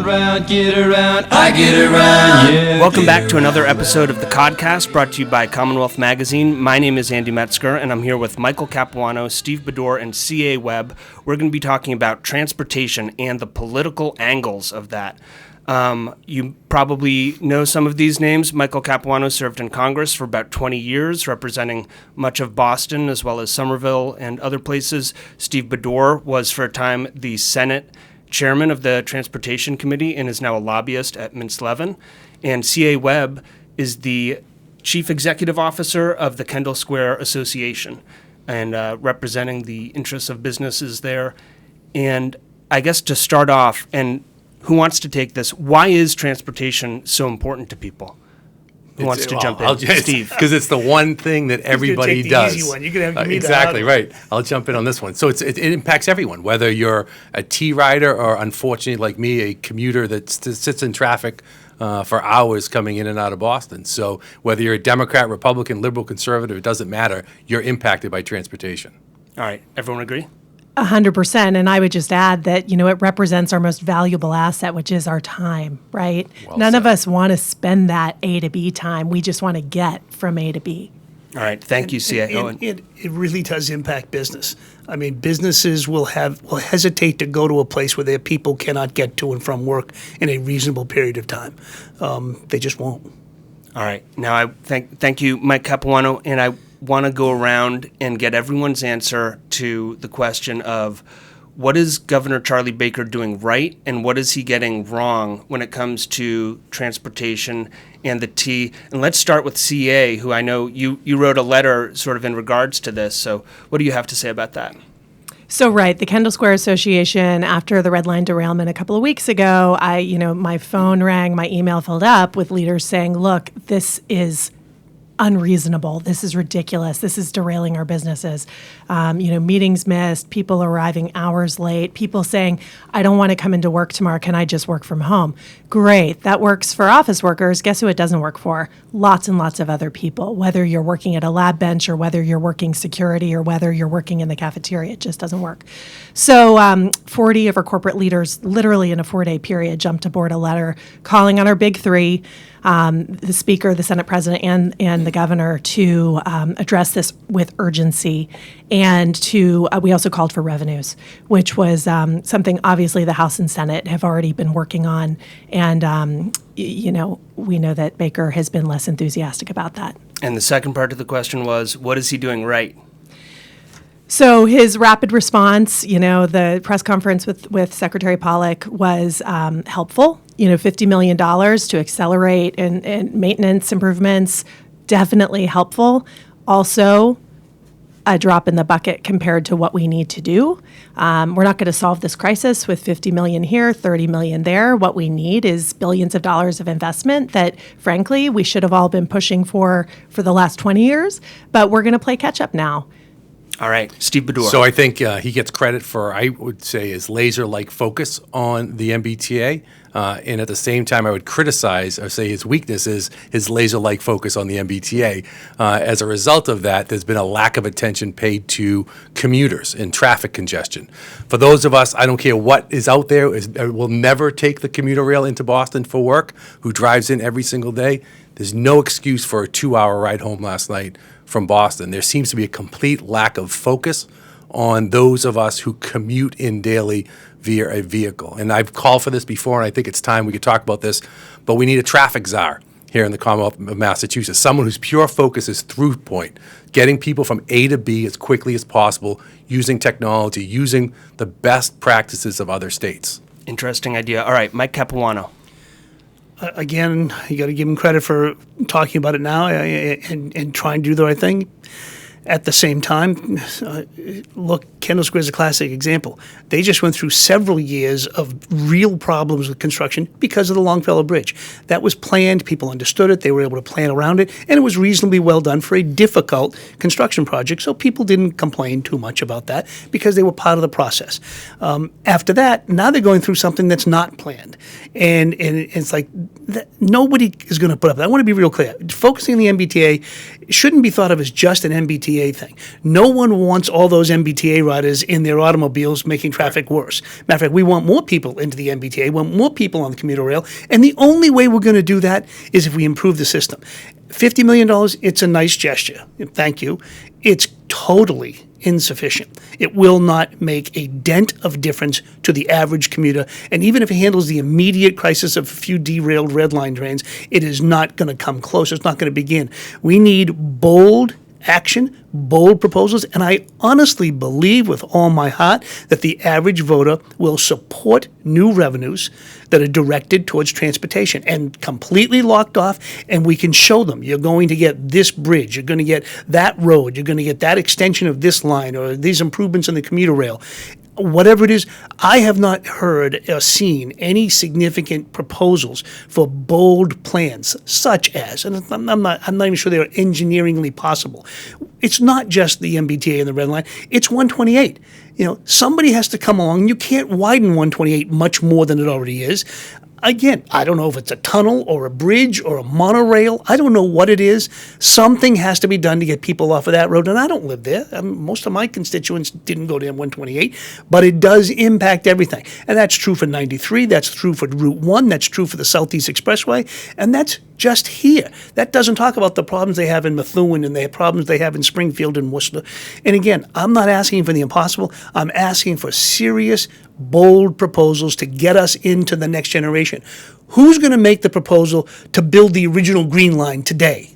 round, get around, I get around, yeah. Welcome back to another episode of the Codcast, brought to you by Commonwealth Magazine. My name is Andy Metzger, and I'm here with Michael Capuano, Steve Baddour, and C.A. Webb. We're going to be talking about transportation and the political angles of that. You probably know some of these names. Michael Capuano served in Congress for about 20 years, representing much of Boston as well as Somerville and other places. Steve Baddour was for a time the Senate chairman of the Transportation Committee and is now a lobbyist at Mintz-Levin. And C.A. Webb is the chief executive officer of the Kendall Square Association and representing the interests of businesses there. And I guess to start off, and who wants to take this? Why is transportation so important to people? Who wants to jump in? Steve. Because it's the one thing that everybody does. Easy one. You're going to have to exactly right. I'll jump in on this one. So it impacts everyone, whether you're a T rider or, unfortunately, like me, a commuter that sits in traffic for hours coming in and out of Boston. So whether you're a Democrat, Republican, liberal, conservative, it doesn't matter. You're impacted by transportation. All right. Everyone agree? 100%. And I would just add that, it represents our most valuable asset, which is our time, right? None of us want to spend that A to B time. We just want to get from A to B. All right. Thank you, C.A. It really does impact business. I mean, businesses will hesitate to go to a place where their people cannot get to and from work in a reasonable period of time. They just won't. All right. Now, I thank you, Mike Capuano, and I want to go around and get everyone's answer to the question of what is Governor Charlie Baker doing right and what is he getting wrong when it comes to transportation and the T. And let's start with CA, who I know you wrote a letter sort of in regards to this. So what do you have to say about that? So, right, the Kendall Square Association, after the red line derailment a couple of weeks ago, my phone rang, my email filled up with leaders saying, look, this is unreasonable. This is ridiculous. This is derailing our businesses. Meetings missed, people arriving hours late, people saying, I don't want to come into work tomorrow. Can I just work from home? Great. That works for office workers. Guess who it doesn't work for? Lots and lots of other people, whether you're working at a lab bench or whether you're working security or whether you're working in the cafeteria. It just doesn't work. So 40 of our corporate leaders, literally in a 4-day period, jumped aboard a letter calling on our big three, the Speaker, the Senate President, and the Governor to address this with urgency. And we also called for revenues, which was something obviously the House and Senate have already been working on. And, we know that Baker has been less enthusiastic about that. And the second part of the question was, what is he doing right? So his rapid response, the press conference with Secretary Pollack was helpful. $50 million to accelerate and maintenance improvements, definitely helpful. Also, a drop in the bucket compared to what we need to do. We're not going to solve this crisis with $50 million here, $30 million there. What we need is billions of dollars of investment that, frankly, we should have all been pushing for the last 20 years, but we're going to play catch up now. All right, Steve Baddour. So I think he gets credit for, I would say, his laser-like focus on the MBTA. And at the same time, I would criticize or say his weakness is his laser-like focus on the MBTA. As a result of that, there's been a lack of attention paid to commuters and traffic congestion. For those of us, I don't care what is out there, will never take the commuter rail into Boston for work, who drives in every single day. There's no excuse for a 2-hour ride home last night from Boston. There seems to be a complete lack of focus on those of us who commute in daily via a vehicle. And I've called for this before, and I think it's time we could talk about this, but we need a traffic czar here in the Commonwealth of Massachusetts, someone whose pure focus is through point, getting people from A to B as quickly as possible, using technology, using the best practices of other states. Interesting idea. All right, Mike Capuano. Again, you got to give him credit for talking about it now and trying to do the right thing. At the same time, look, Kendall Square is a classic example. They just went through several years of real problems with construction because of the Longfellow Bridge. That was planned. People understood it. They were able to plan around it. And it was reasonably well done for a difficult construction project. So people didn't complain too much about that because they were part of the process. After that, now they're going through something that's not planned. And it's like nobody is going to put up with that. I want to be real clear. Focusing on the MBTA shouldn't be thought of as just an MBTA MBTA thing. No one wants all those MBTA riders in their automobiles making traffic worse. Matter of fact, we want more people into the MBTA, we want more people on the commuter rail, and the only way we're going to do that is if we improve the system. $50 million, it's a nice gesture. Thank you. It's totally insufficient. It will not make a dent of difference to the average commuter. And even if it handles the immediate crisis of a few derailed red line trains, it is not going to come close. It's not going to begin. We need bold action, bold proposals, and I honestly believe with all my heart that the average voter will support new revenues that are directed towards transportation and completely locked off, and we can show them you're going to get this bridge, you're going to get that road, you're going to get that extension of this line or these improvements in the commuter rail. Whatever it is, I have not heard or seen any significant proposals for bold plans, such as, and I'm not even sure they're engineeringly possible. It's not just the MBTA and the red line, it's 128. Somebody has to come along. You can't widen 128 much more than it already is. Again, I don't know if it's a tunnel or a bridge or a monorail. I don't know what it is. Something has to be done to get people off of that road. And I don't live there. Most of my constituents didn't go to 128, but it does impact everything. And that's true for 93. That's true for Route 1. That's true for the Southeast Expressway. And that's just here. That doesn't talk about the problems they have in Methuen and the problems they have in Springfield and Worcester. And again, I'm not asking for the impossible. I'm asking for serious, bold proposals to get us into the next generation. Who's going to make the proposal to build the original Green Line today?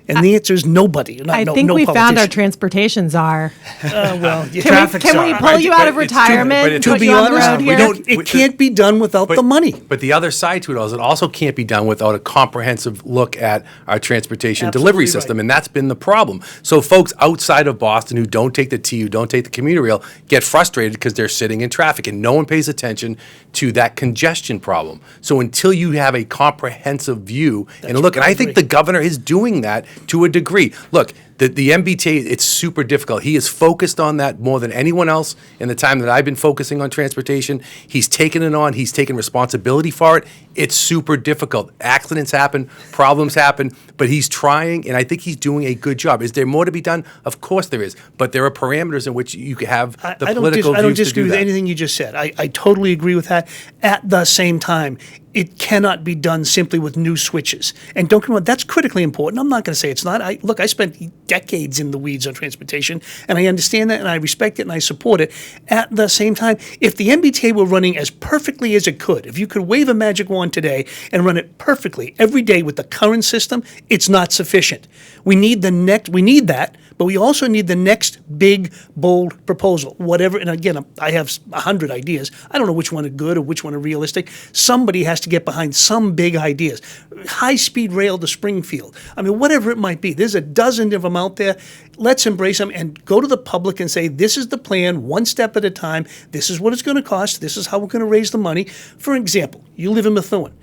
And the answer is nobody. I think we found our transportation czar. Can we pull you out of retirement and put you on the road here? It can't be done without the money. But the other side to it is it also can't be done without a comprehensive look at our transportation Absolutely delivery system, right. and that's been the problem. So folks outside of Boston who don't take the T, who don't take the commuter rail, get frustrated because they're sitting in traffic, and no one pays attention to that congestion problem. So until you have a comprehensive view and look, and I think the governor is doing that to a degree. Look, the MBTA, it's super difficult. He is focused on that more than anyone else in the time that I've been focusing on transportation. He's taken it on. He's taken responsibility for it. It's super difficult. Accidents happen, problems happen, but he's trying, and I think he's doing a good job. Is there more to be done? Of course there is, but there are parameters in which you can have the political views to do that. I don't disagree with anything you just said. I totally agree with that. At the same time, it cannot be done simply with new switches. And don't get me wrong, that's critically important. I'm not going to say it's not. I spent decades in the weeds on transportation, and I understand that, and I respect it, and I support it. At the same time, if the MBTA were running as perfectly as it could, if you could wave a magic wand today and run it perfectly every day with the current system, it's not sufficient. We need that, but we also need the next big, bold proposal, whatever. And again, I have 100 ideas. I don't know which one are good or which one are realistic. Somebody has to get behind some big ideas. High-speed rail to Springfield. I mean, whatever it might be. There's a dozen of them out there. Let's embrace them and go to the public and say, this is the plan, one step at a time. This is what it's going to cost. This is how we're going to raise the money. For example, you live in Methuen.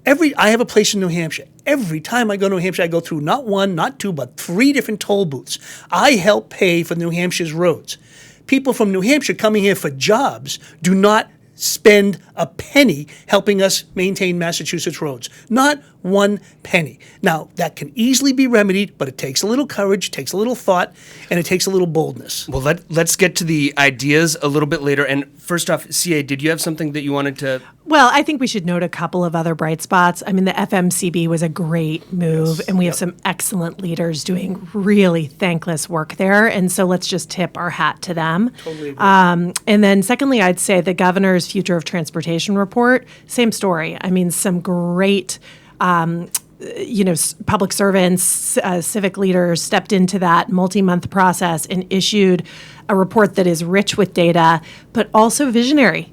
I have a place in New Hampshire. Every time I go to New Hampshire, I go through not one, not two, but 3 different toll booths. I help pay for New Hampshire's roads. People from New Hampshire coming here for jobs do not spend a penny helping us maintain Massachusetts roads. Not one penny. Now, that can easily be remedied, but it takes a little courage, takes a little thought, and it takes a little boldness. Well, let's get to the ideas a little bit later. And first off, CA, did you have something that you wanted to... Well, I think we should note a couple of other bright spots. I mean, the FMCB was a great move, and we have some excellent leaders doing really thankless work there. And so let's just tip our hat to them. Totally agree. And then secondly, I'd say the governor's Future of Transportation report, same story. I mean, some great... public servants, civic leaders stepped into that multi-month process and issued a report that is rich with data, but also visionary.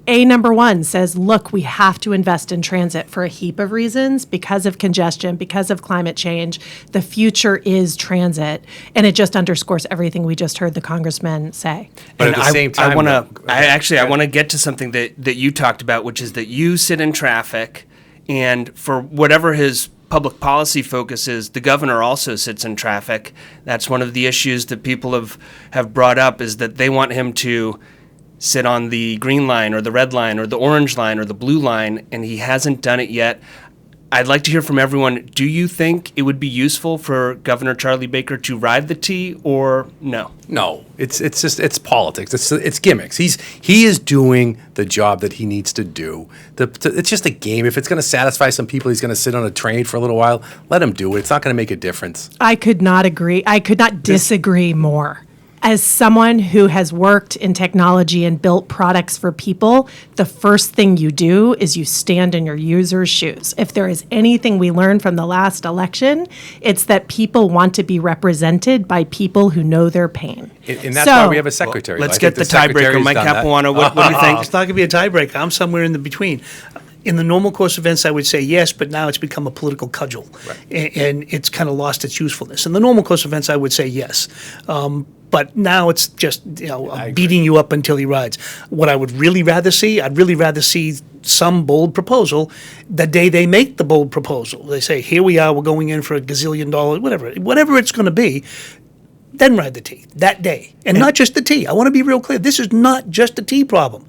Number 1 says, look, we have to invest in transit for a heap of reasons, because of congestion, because of climate change. The future is transit. And it just underscores everything we just heard the congressman say. But at the same time, I want to get to something that you talked about, which is that you sit in traffic, and for whatever his public policy focus is, the governor also sits in traffic. That's one of the issues that people have brought up, is that they want him to sit on the green line or the red line or the orange line or the blue line, and he hasn't done it yet. I'd like to hear from everyone. Do you think it would be useful for Governor Charlie Baker to ride the T or no? No, it's politics. It's gimmicks. He is doing the job that he needs to do. It's just a game. If it's going to satisfy some people, he's going to sit on a train for a little while. Let him do it. It's not going to make a difference. I could not agree. I could not disagree more. As someone who has worked in technology and built products for people, the first thing you do is you stand in your user's shoes. If there is anything we learned from the last election, it's that people want to be represented by people who know their pain. And that's why we have a secretary. Let's get the tiebreaker. Mike Capuano, what do you think? It's not going to be a tiebreaker. I'm somewhere in the between. In the normal course of events, I would say yes, but now it's become a political cudgel, and it's kind of lost its usefulness. In the normal course of events, I would say yes. But now it's just beating you up until he rides. What I would really rather see, I'd really rather see some bold proposal the day they make the bold proposal. They say, here we are, we're going in for $1 gazillion, whatever it's going to be. Then ride the T that day, and not just the T. I want to be real clear. This is not just a T problem.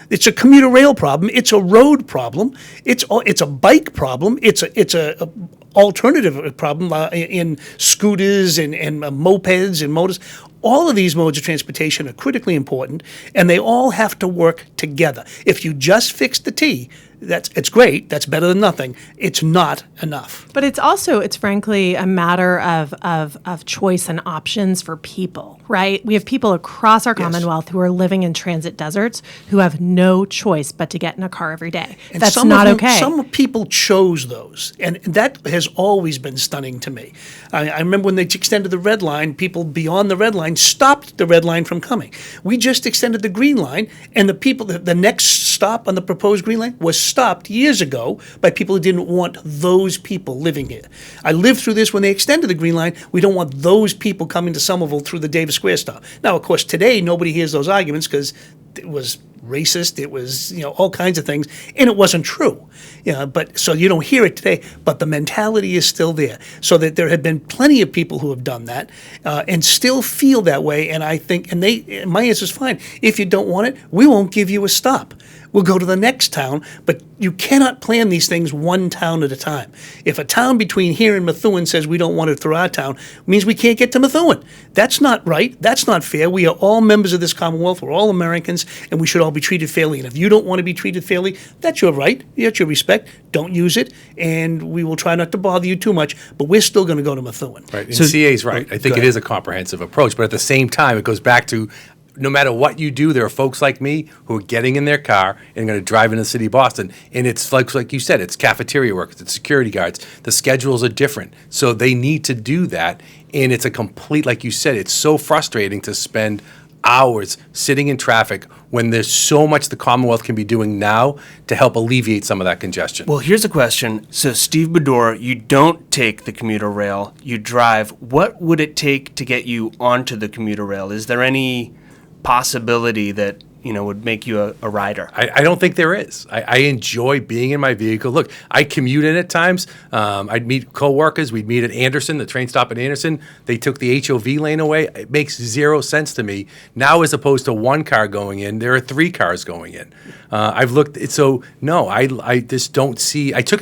It's a commuter rail problem. It's a road problem. It's a bike problem. It's a alternative problem in scooters and mopeds and motors. All of these modes of transportation are critically important, and they all have to work together. If you just fix the T, it's great. That's better than nothing. It's not enough. But it's frankly a matter of choice and options for people, right? We have people across our Commonwealth who are living in transit deserts who have no choice but to get in a car every day. And that's not okay. Some people chose those, and that has always been stunning to me. I remember when they extended the red line, people beyond the red line stopped the red line from coming. We just extended the green line, and the next stop on the proposed green line was stopped years ago by people who didn't want those people living here. I lived through this when they extended the green line. We don't want those people coming to Somerville through the Davis Square stop. Now, of course, today nobody hears those arguments because it was racist, it was all kinds of things, and it wasn't true. But so you don't hear it today, but the mentality is still there. So that there have been plenty of people who have done that and still feel that way. And I think, my answer is fine. If you don't want it, we won't give you a stop. We'll go to the next town, but you cannot plan these things one town at a time. If a town between here and Methuen says we don't want it through our town, it means we can't get to Methuen. That's not right. That's not fair. We are all members of this Commonwealth. We're all Americans, and we should all be treated fairly. And if you don't want to be treated fairly, that's your right. That's your respect. Don't use it, and we will try not to bother you too much, but we're still going to go to Methuen. Right, and CA's right. I think it is a comprehensive approach, but at the same time, it goes back to no matter what you do, there are folks like me who are getting in their car and going to drive into the city of Boston. And it's like you said, it's cafeteria workers, it's security guards. The schedules are different. So they need to do that. And it's a complete, like you said, it's so frustrating to spend hours sitting in traffic when there's so much the Commonwealth can be doing now to help alleviate some of that congestion. Well, here's a question. So, Steve Baddour, you don't take the commuter rail, you drive. What would it take to get you onto the commuter rail? Is there any possibility that would make you a rider? I don't think there is. I enjoy being in my vehicle. Look, I commute in at times. I'd meet coworkers. We'd meet at Anderson, the train stop at Anderson. They took the HOV lane away. It makes zero sense to me. Now, as opposed to one car going in, there are 3 cars going in. I've looked. So no, I just don't see. I took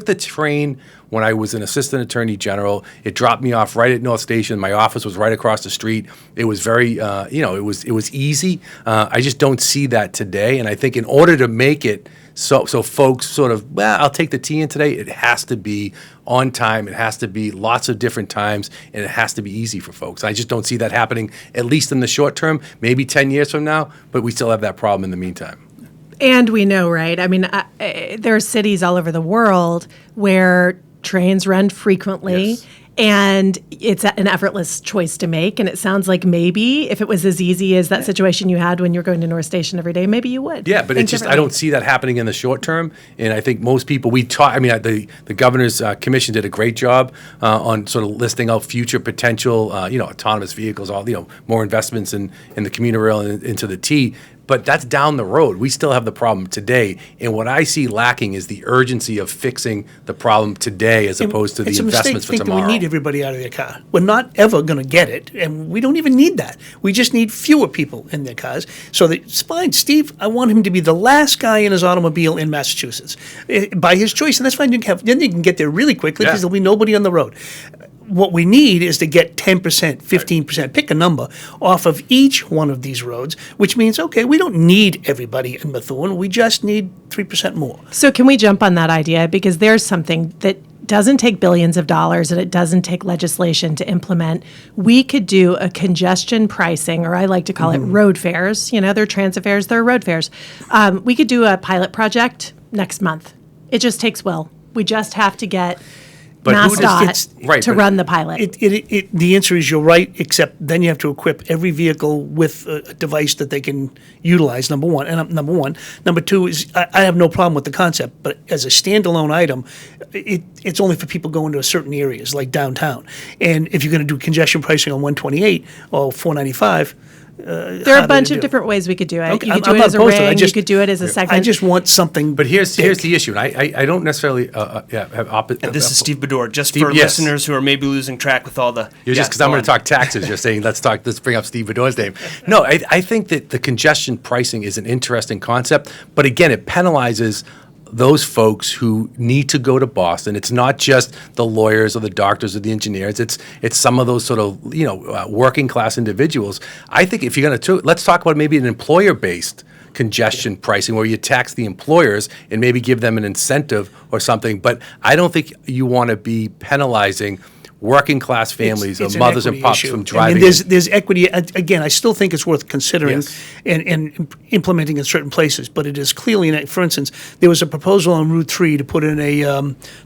the train when I was an assistant attorney general. It dropped me off right at North Station. My office was right across the street. It was very, it was easy. I just don't see that today. And I think in order to make it so folks sort of, I'll take the T in today, it has to be on time. It has to be lots of different times, and it has to be easy for folks. I just don't see that happening, at least in the short term, maybe 10 years from now, but we still have that problem in the meantime. And we know, right? I mean, there are cities all over the world where trains run frequently, yes, and it's an effortless choice to make. And it sounds like maybe if it was as easy as that situation you had when you're going to North Station every day, maybe you would. Yeah, but it's just, I don't see that happening in the short term. And I think most people, the governor's commission did a great job on sort of listing out future potential, autonomous vehicles, all, more investments in the commuter rail and into the T. But that's down the road. We still have the problem today. And what I see lacking is the urgency of fixing the problem today as opposed to the investments for It's a mistake to think tomorrow. that we need everybody out of their car. We're not ever going to get it, and we don't even need that. We just need fewer people in their cars. So it's fine. Steve, I want him to be the last guy in his automobile in Massachusetts by his choice, and that's fine. Then you can get there really quickly because there'll be nobody on the road. What we need is to get 10%, 15%, pick a number, off of each one of these roads, which means, okay, we don't need everybody in Methuen. We just need 3% more. So can we jump on that idea? Because there's something that doesn't take billions of dollars and it doesn't take legislation to implement. We could do a congestion pricing, or I like to call it road fares. They're transit fares, they're road fares. We could do a pilot project next month. It just takes will. We just have to get MassDOT to run the pilot. The answer is you're right, except then you have to equip every vehicle with a device that they can utilize, number one. Number two is I have no problem with the concept, but as a standalone item, it's only for people going to certain areas, like downtown. And if you're going to do congestion pricing on 128 or 495, there are a bunch of different ways we could do it. Okay, you could do it as a ring, you could do it as a segment. I just want something. But here's the issue, and I don't necessarily have opposite. And this is Steve Baddour, just for listeners who are maybe losing track with all the... You're just because I'm going to talk taxes, you're saying let's bring up Steve Baddour's name. No, I think that the congestion pricing is an interesting concept, but again, it penalizes those folks who need to go to Boston. It's not just the lawyers or the doctors or the engineers. It's some of those sort of working class individuals. I think if you're going to let's talk about maybe an employer-based congestion pricing where you tax the employers and maybe give them an incentive or something. But I don't think you want to be penalizing working class families It's or an mothers and equity pops issue. from driving. There's equity. Again, I still think it's worth considering and implementing in certain places, but it is clearly, for instance, there was a proposal on Route 3 to put in a,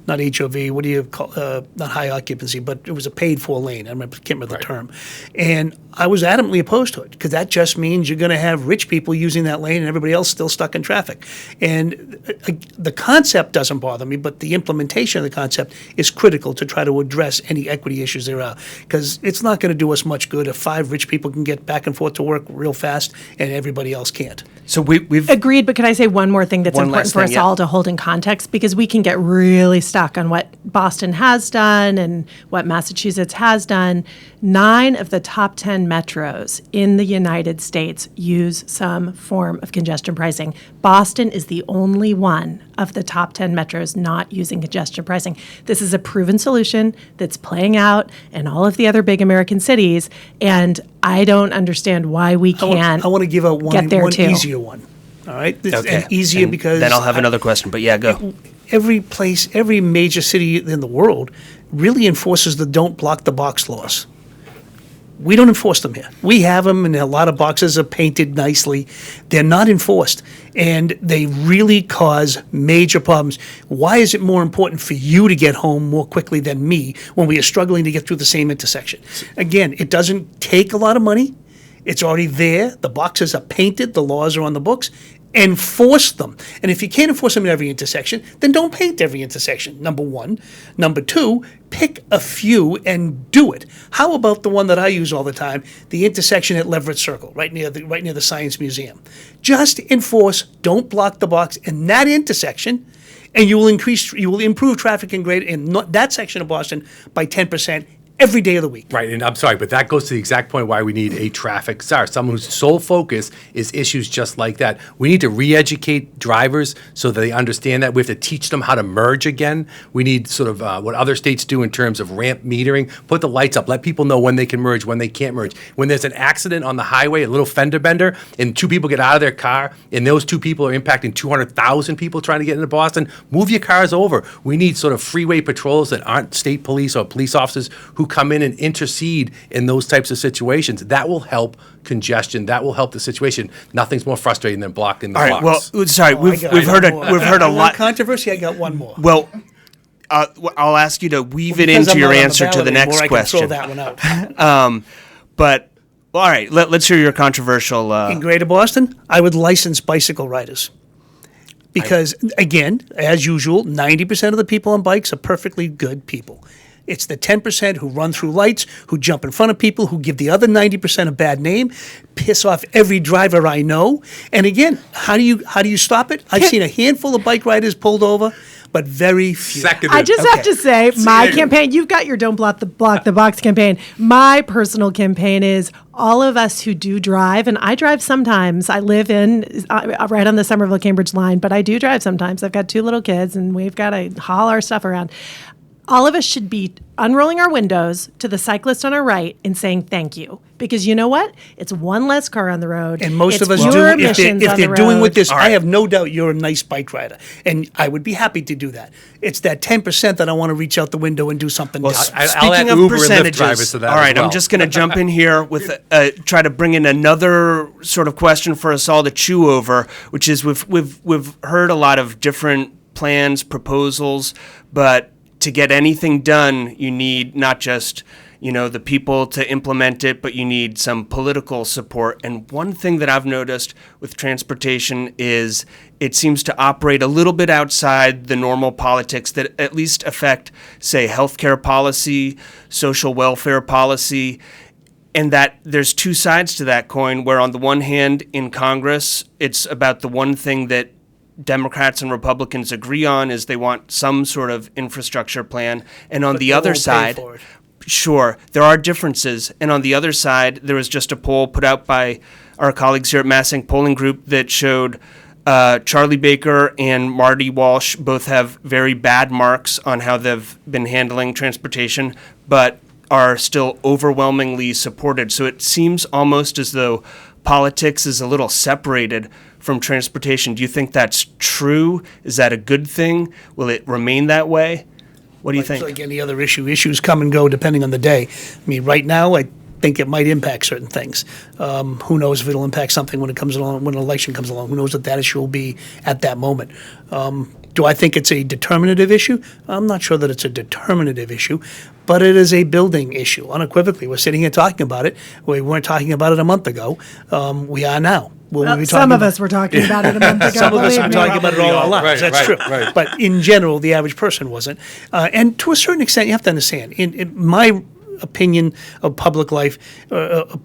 not HOV, what do you call, not high occupancy, but it was a paid for lane. I can't remember the term. And I was adamantly opposed to it because that just means you're going to have rich people using that lane and everybody else still stuck in traffic. And the concept doesn't bother me, but the implementation of the concept is critical to try to address any equity issues there are, because it's not going to do us much good if 5 rich people can get back and forth to work real fast and everybody else can't. So we've agreed, but can I say one more thing that's important for us all to hold in context, because we can get really stuck on what Boston has done and what Massachusetts has done. 9 of the top 10 metros in the United States use some form of congestion pricing. Boston is the only one of the top 10 metros not using congestion pricing. This is a proven solution that's playing out in all of the other big American cities, and I don't understand why we can't. I want to give out one too. easier one. All right, okay. And easier and because then I'll have another question. But yeah, go. Every major city in the world really enforces the don't block the box laws. We don't enforce them here. We have them, and a lot of boxes are painted nicely. They're not enforced, and they really cause major problems. Why is it more important for you to get home more quickly than me when we are struggling to get through the same intersection? Again, it doesn't take a lot of money. It's already there. The boxes are painted. The laws are on the books. Enforce them. And if you can't enforce them in every intersection, then don't paint every intersection, number one. Number two, pick a few and do it. How about the one that I use all the time, the intersection at Leverett Circle, right near the Science Museum? Just enforce, don't block the box in that intersection, and you will improve traffic in that section of Boston by 10%. Every day of the week. Right, and I'm sorry, but that goes to the exact point why we need a traffic czar, someone whose sole focus is issues just like that. We need to re-educate drivers so that they understand that. We have to teach them how to merge again. We need sort of what other states do in terms of ramp metering. Put the lights up. Let people know when they can merge, when they can't merge. When there's an accident on the highway, a little fender bender, and 2 people get out of their car, and those 2 people are impacting 200,000 people trying to get into Boston, move your cars over. We need sort of freeway patrols that aren't state police or police officers who come in and intercede in those types of situations. That will help congestion. That will help the situation. Nothing's more frustrating than blocking the blocks. All right. Well, sorry. We've heard a lot. Controversy. I got one more. Well, I'll ask you to weave it into your answer to the next question. I can throw that one out. But all right. Let's hear your controversial. In Greater Boston, I would license bicycle riders. Because, again, as usual, 90% of the people on bikes are perfectly good people. It's the 10% who run through lights, who jump in front of people, who give the other 90% a bad name, piss off every driver I know. And again, how do you stop it? I've seen a handful of bike riders pulled over, but very few. I just have to say, my campaign, you've got your Don't Block the Box campaign. My personal campaign is all of us who do drive, and I drive sometimes. I live right on the Somerville-Cambridge line, but I do drive sometimes. I've got 2 little kids, and we've got to haul our stuff around. All of us should be unrolling our windows to the cyclist on our right and saying thank you. Because you know what? It's one less car on the road. And most of us do. If they're doing with this, I have no doubt you're a nice bike rider. And I would be happy to do that. It's that 10% that I want to reach out the window and do something different. I'll add Speaking of Uber and Lyft percentages, drivers to that all right, as well. I'm just going to jump in here with try to bring in another sort of question for us all to chew over, which is we've heard a lot of different plans, proposals, but to get anything done, you need not just, the people to implement it, but you need some political support. And one thing that I've noticed with transportation is it seems to operate a little bit outside the normal politics that at least affect, say, healthcare policy, social welfare policy, and that there's 2 sides to that coin, where on the one hand, in Congress, it's about the one thing that Democrats and Republicans agree on is they want some sort of infrastructure plan. And on the other side, sure, there are differences. And on the other side, there was just a poll put out by our colleagues here at Massink Polling Group that showed Charlie Baker and Marty Walsh both have very bad marks on how they've been handling transportation, but are still overwhelmingly supported. So it seems almost as though politics is a little separated from transportation. Do you think that's true? Is that a good thing? Will it remain that way? What do you think? Like any other issues come and go depending on the day. I mean, right now, I think it might impact certain things. Who knows if it'll impact something when it comes along, when an election comes along? Who knows what that issue will be at that moment? Do I think it's a determinative issue? I'm not sure that it's a determinative issue, but it is a building issue, unequivocally. We're sitting here talking about it. We weren't talking about it a month ago. We are now. Some of us were talking about it a month ago. Some of us were talking about it all our lives. Right, That's true. right. But in general, the average person wasn't. And to a certain extent, you have to understand, in my opinion of public life,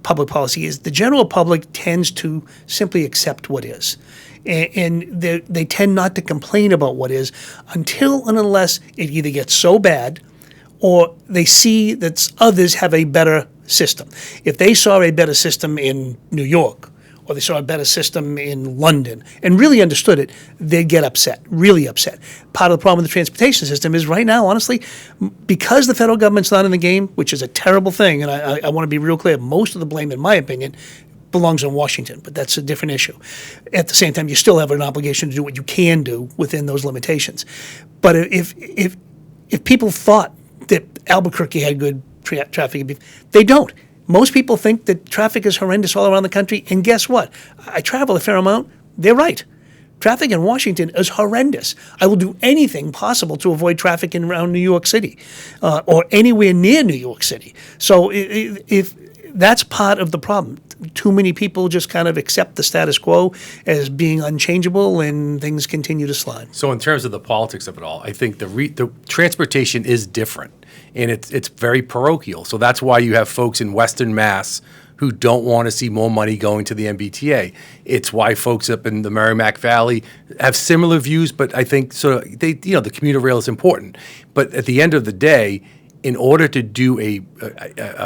public policy, is the general public tends to simply accept what is. And they tend not to complain about what is until and unless it either gets so bad or they see that others have a better system. If they saw a better system in New York, or they saw a better system in London and really understood it, they'd get upset, really upset. Part of the problem with the transportation system is right now, honestly, because the federal government's not in the game, which is a terrible thing, and I want to be real clear, most of the blame, in my opinion, belongs in Washington, but that's a different issue. At the same time, you still have an obligation to do what you can do within those limitations. But if people thought that Albuquerque had good traffic, they don't. Most people think that traffic is horrendous all around the country, and guess what? I travel a fair amount. They're right. Traffic in Washington is horrendous. I will do anything possible to avoid traffic around New York City or anywhere near New York City. So if that's part of the problem. Too many people just kind of accept the status quo as being unchangeable, and things continue to slide. So in terms of the politics of it all, I think the transportation is different, and it's very parochial. So that's why you have folks in Western Mass who don't want to see more money going to the MBTA. It's why folks up in the Merrimack Valley have similar views, but I think the commuter rail is important. But at the end of the day, in order to do a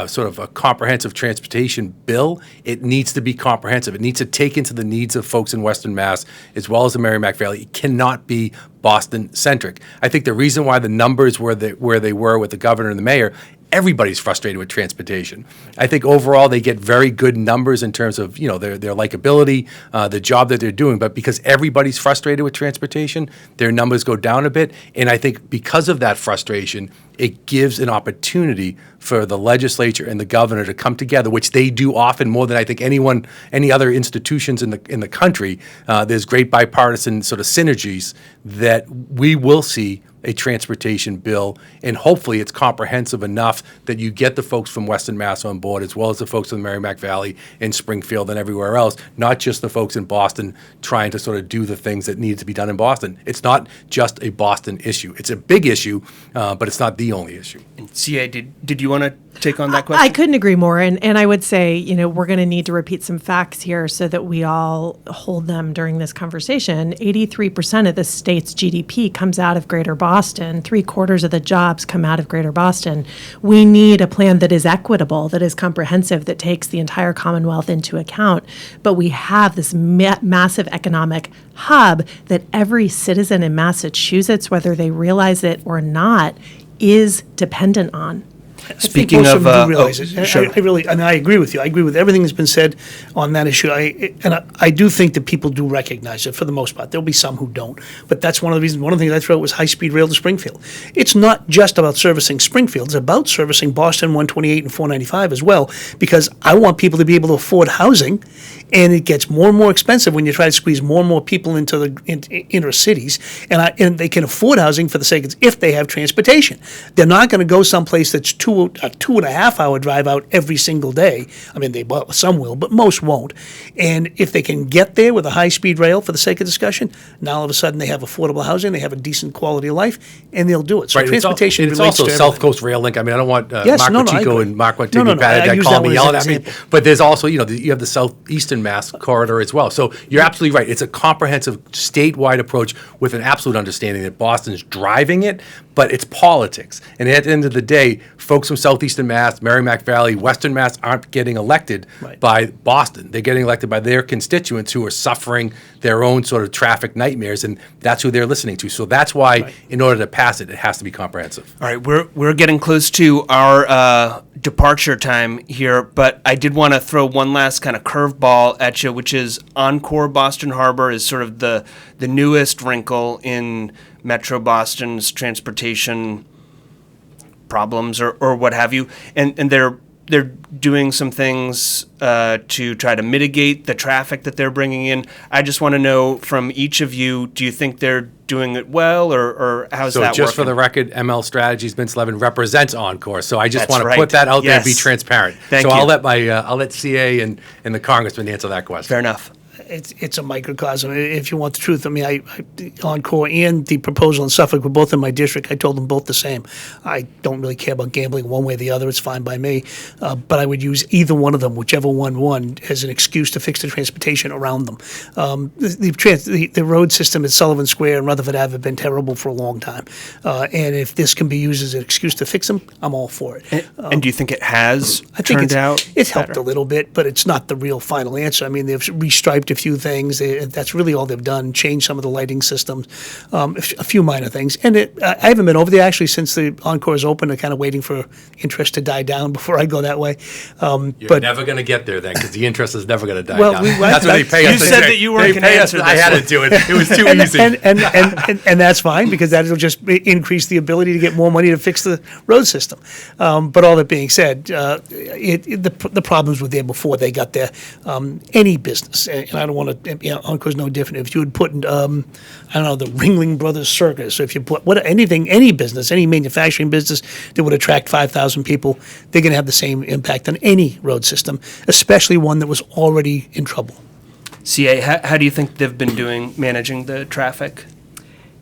sort of a comprehensive transportation bill, it needs to be comprehensive. It needs to take into the needs of folks in Western Mass as well as the Merrimack Valley. It cannot be Boston-centric. I think the reason why the numbers were where they were with the governor and the mayor, everybody's frustrated with transportation. I think overall they get very good numbers in terms of their likability, the job that they're doing. But because everybody's frustrated with transportation, their numbers go down a bit. And I think because of that frustration, it gives an opportunity for the legislature and the governor to come together, which they do often more than I think any other institutions in the country. There's great bipartisan sort of synergies that we will see a transportation bill, and hopefully it's comprehensive enough that you get the folks from Western Mass on board, as well as the folks in the Merrimack Valley and Springfield and everywhere else, not just the folks in Boston trying to sort of do the things that need to be done in Boston. It's not just a Boston issue. It's a big issue, but it's not the only issue. CA, did you want to take on that question? I couldn't agree more. And I would say, we're going to need to repeat some facts here so that we all hold them during this conversation. 83% of the state's GDP comes out of Greater Boston. 3/4 of the jobs come out of Greater Boston. We need a plan that is equitable, that is comprehensive, that takes the entire Commonwealth into account. But we have this massive economic hub that every citizen in Massachusetts, whether they realize it or not, is dependent on. Speaking I think of, most them do realize it. sure. I really, I agree with you. I agree with everything that's been said on that issue. I do think that people do recognize it for the most part. There'll be some who don't, but that's one of the reasons. One of the things I threw out was high-speed rail to Springfield. It's not just about servicing Springfield. It's about servicing Boston 128 and 495 as well, because I want people to be able to afford housing, and it gets more and more expensive when you try to squeeze more and more people into the inner cities, and they can afford housing for the sake of if they have transportation. They're not going to go someplace that's a 2.5 hour drive out every single day. I mean, some will, but most won't. And if they can get there with a high-speed rail for the sake of discussion, now all of a sudden they have affordable housing, they have a decent quality of life, and they'll do it. So transportation it's relates also to South everything. Coast Rail Link. I mean, I don't want Yes, Mark no, I Pacheco agree. and Mark No, Montigny I use call that me one as yelling an at me. example. But there's also, you have the Southeastern Mass corridor as well. So you're absolutely right. It's a comprehensive statewide approach with an absolute understanding that Boston's driving it, but it's politics. And at the end of the day, folks from Southeastern Mass, Merrimack Valley, Western Mass aren't getting elected Right. by Boston. They're getting elected by their constituents who are suffering their own sort of traffic nightmares, and that's who they're listening to. So that's why, in order to pass it, it has to be comprehensive. All right, we're getting close to our departure time here, but I did want to throw one last kind of curveball at you, which is Encore Boston Harbor is sort of the newest wrinkle in Metro Boston's transportation problems or what have you, and they're doing some things to try to mitigate the traffic that they're bringing in. I just want to know from each of you, do you think they're doing it well, or how's that working? So just for the record, ML Strategies, Vince Levin represents Encore. So I just That's want to right. put that out there and be Yes. transparent. Thank so you. I'll let CA and the congressman answer that question. Fair enough. It's a microcosm. If you want the truth, I mean, I Encore and the proposal in Suffolk were both in my district. I told them both the same. I don't really care about gambling one way or the other. It's fine by me. But I would use either one of them, whichever one won, as an excuse to fix the transportation around them. The road system at Sullivan Square and Rutherford Ave have been terrible for a long time. And if this can be used as an excuse to fix them, I'm all for it. And do you think it has I think turned out it's helped better? a little bit, but it's not the real final answer. I mean, they've restriped a few things. That's really all they've done. Changed some of the lighting systems, a few minor things. And I haven't been over there actually since the Encore's open. I'm kind of waiting for interest to die down before I go that way. You're never going to get there then, because the interest is never going to die Well, down. we- That's what they pay You us. said that you weren't They gonna pay us. answer I this had one. to do it. It was too easy. And that's fine, because that will just increase the ability to get more money to fix the road system. But all that being said, the problems were there before they got there. Any business, and I don't want to, Encore's no different. If you would put, I don't know, the Ringling Brothers Circus, if you put any business, any manufacturing business that would attract 5,000 people, they're going to have the same impact on any road system, especially one that was already in trouble. CA, how do you think they've been doing managing the traffic?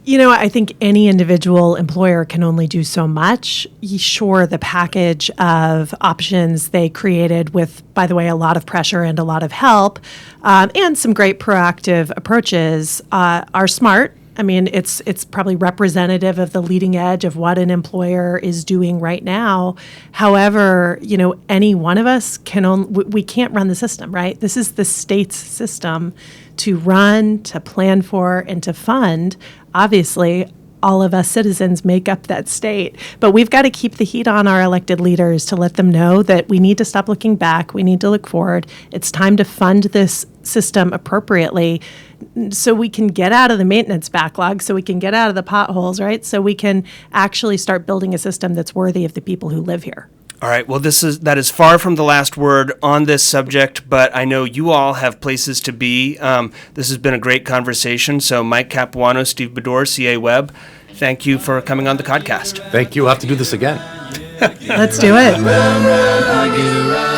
I think any individual employer can only do so much. Sure, the package of options they created with, by the way, a lot of pressure and a lot of help, and some great proactive approaches are smart. I mean, it's probably representative of the leading edge of what an employer is doing right now. However, any one of us we can't run the system, right? This is the state's system to run, to plan for, and to fund. Obviously, all of us citizens make up that state. But we've got to keep the heat on our elected leaders to let them know that we need to stop looking back. We need to look forward. It's time to fund this system appropriately so we can get out of the maintenance backlog, so we can get out of the potholes, right? So we can actually start building a system that's worthy of the people who live here. All right, well, that is far from the last word on this subject, but I know you all have places to be. This has been a great conversation. So Mike Capuano, Steve Baddour, CA Webb, Thank you for coming on the Codcast. Thank you. We'll have to do this again. Let's do it. I get around.